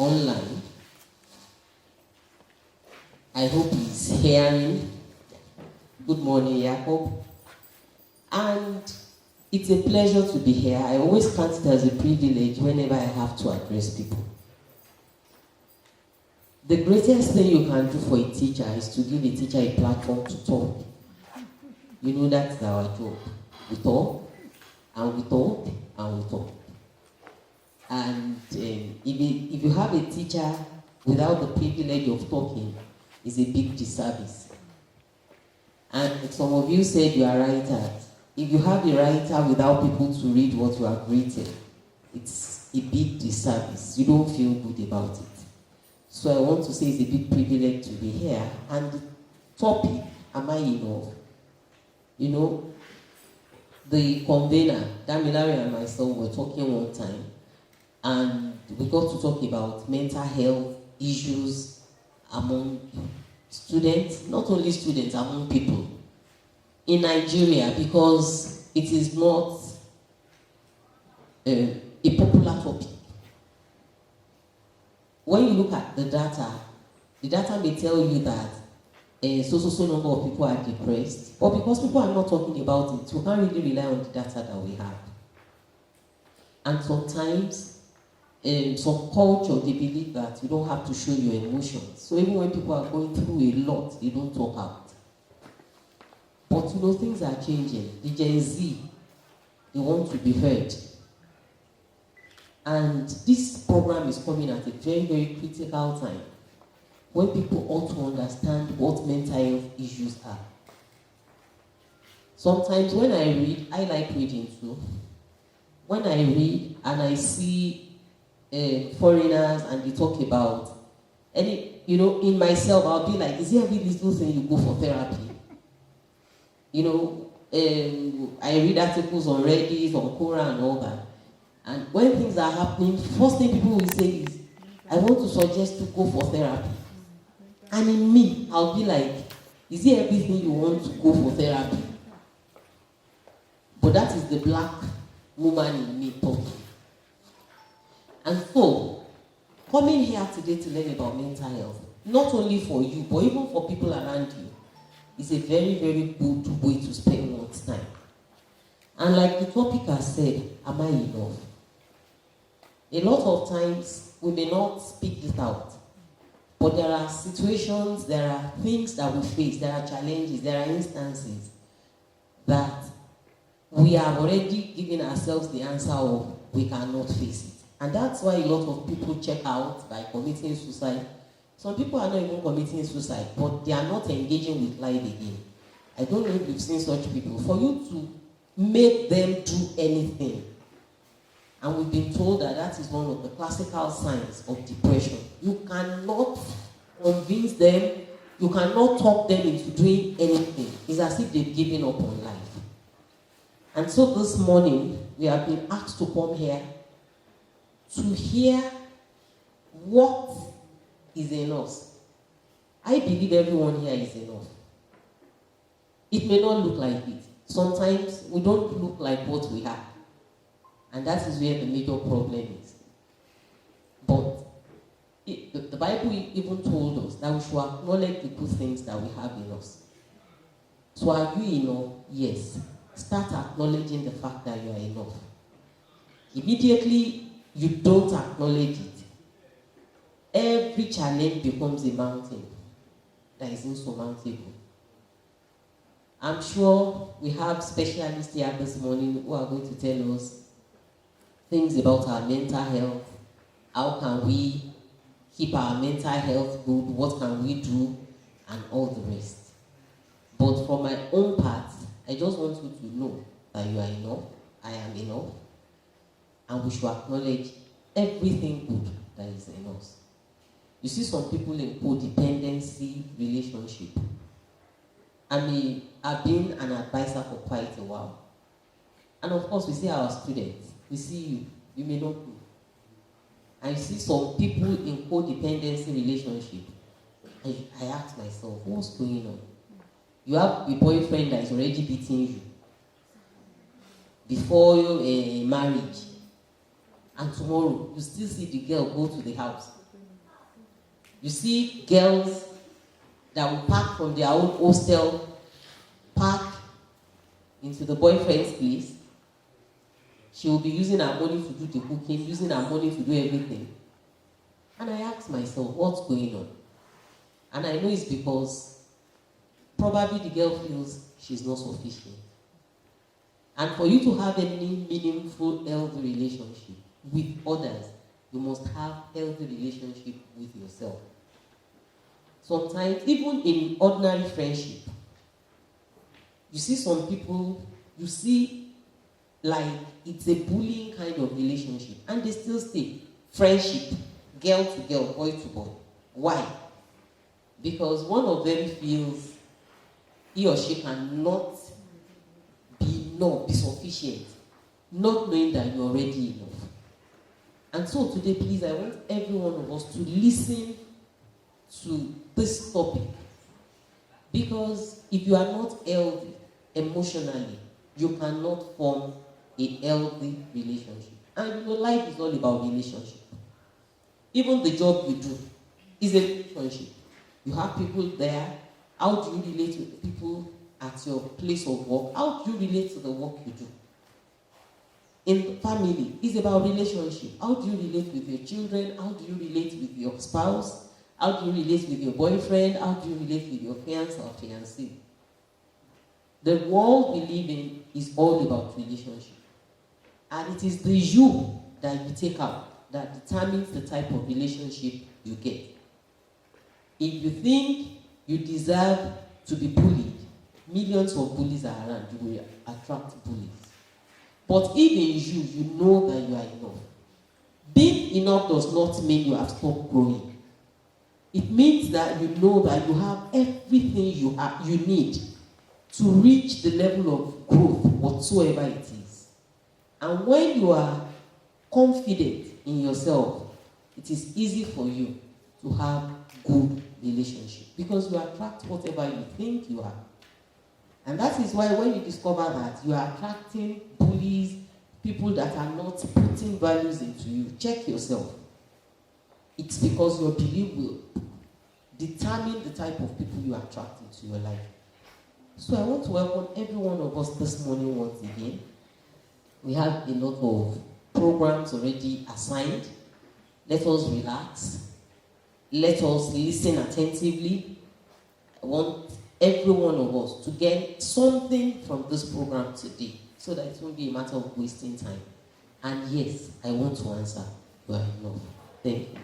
online. I hope he's hearing. Good morning, Jacob. And it's a pleasure to be here. I always count it as a privilege whenever I have to address people. The greatest thing you can do for a teacher is to give a teacher a platform to talk. You know, that's our job. We talk, and we talk, and we talk. And if you have a teacher without the privilege of talking, it's a big disservice. And some of you said you are writers. If you have a writer without people to read what you have written, it's a big disservice. You don't feel good about it. So I want to say it's a big privilege to be here. And the topic, am I enough? You know, the convener, Damilare and myself were talking one time, and we got to talk about mental health issues among students, not only students, among people in Nigeria, because it is not a popular topic. When you look at the data may tell you that so number of people are depressed, but because people are not talking about it, we can't really rely on the data that we have. And sometimes, some culture, they believe that you don't have to show your emotions. So even when people are going through a lot, they don't talk out. But you know, things are changing. The Gen Z, they want to be heard. And this program is coming at a very, very critical time when people ought to understand what mental health issues are. Sometimes when I read, I like reading too. When I read and I see foreigners and they talk about in myself, I'll be like, is there every little thing you go for therapy? I read articles on Reddit, on Quora and all that. And when things are happening, first thing people will say is, I want to suggest to go for therapy. And in me, I'll be like, is there everything you want to go for therapy? But that is the black woman in me talking. And so, coming here today to learn about mental health, not only for you, but even for people around you, is a very, very good way to spend one's time. And like the topic has said, am I enough? A lot of times, we may not speak it out, but there are situations, there are things that we face, there are challenges, there are instances that we have already given ourselves the answer of we cannot face it. And that's why a lot of people check out by committing suicide. Some people are not even committing suicide, but they are not engaging with life again. I don't know if you've seen such people. For you to make them do anything, and we've been told that that is one of the classical signs of depression. You cannot convince them, you cannot talk them into doing anything. It's as if they've given up on life. And so this morning, we have been asked to come here to hear what is in us. I believe everyone here is enough. It may not look like it. Sometimes we don't look like what we have. And that is where the major problem is. But the Bible even told us that we should acknowledge the good things that we have in us. So are you enough? Yes. Start acknowledging the fact that you are enough. Immediately you don't acknowledge it, every challenge becomes a mountain that is insurmountable. I'm sure we have specialists here this morning who are going to tell us things about our mental health. How can we keep our mental health good? What can we do? And all the rest. But from my own part, I just want you to know that you are enough, I am enough, and we should acknowledge everything good that is in us. You see some people in codependency relationship. I've been an advisor for quite a while. And of course, we see our students. We see you. You may not know. I see some people in codependency relationship. I ask myself, what's going on? You have a boyfriend that is already beating you before marriage. And tomorrow, you still see the girl go to the house You see girls that will pack from their own hostel, pack into the boyfriend's place. She will be using her money to do the cooking, using her money to do everything. And I ask myself, what's going on? And I know it's because probably the girl feels she's not sufficient. And for you to have any meaningful, healthy relationship with others, you must have healthy relationship with yourself. Sometimes, even in ordinary friendship, you see some people, you see like it's a bullying kind of relationship, and they still stay. Friendship, girl to girl, boy to boy. Why? Because one of them feels he or she cannot be sufficient, not knowing that you're already enough. And so today, please, I want every one of us to listen to this topic. Because if you are not healthy emotionally, you cannot form a healthy relationship. And life is all about relationship. Even the job you do is a relationship. You have people there. How do you relate with people at your place of work? How do you relate to the work you do? In the family, it's about relationship. How do you relate with your children? How do you relate with your spouse? How do you relate with your boyfriend? How do you relate with your fiancé or fiancée? The world we live in is all about relationship. And it is the you that you take out that determines the type of relationship you get. If you think you deserve to be bullied, millions of bullies are around, you will attract bullies. But if in you know that you are enough, being enough does not mean you have stopped growing. It means that you know that you have everything you need to reach the level of growth, whatsoever it is. And when you are confident in yourself, it is easy for you to have good relationship because you attract whatever you think you are. And that is why when you discover that you are attracting bullies, people that are not putting values into you, check yourself. It's because your belief will determine the type of people you attract into your life. So I want to welcome every one of us this morning once again. We have a lot of programs already assigned. Let us relax. Let us listen attentively. I want every one of us to get something from this program today so that it won't be a matter of wasting time. And yes, I want to answer. You are enough. Thank you.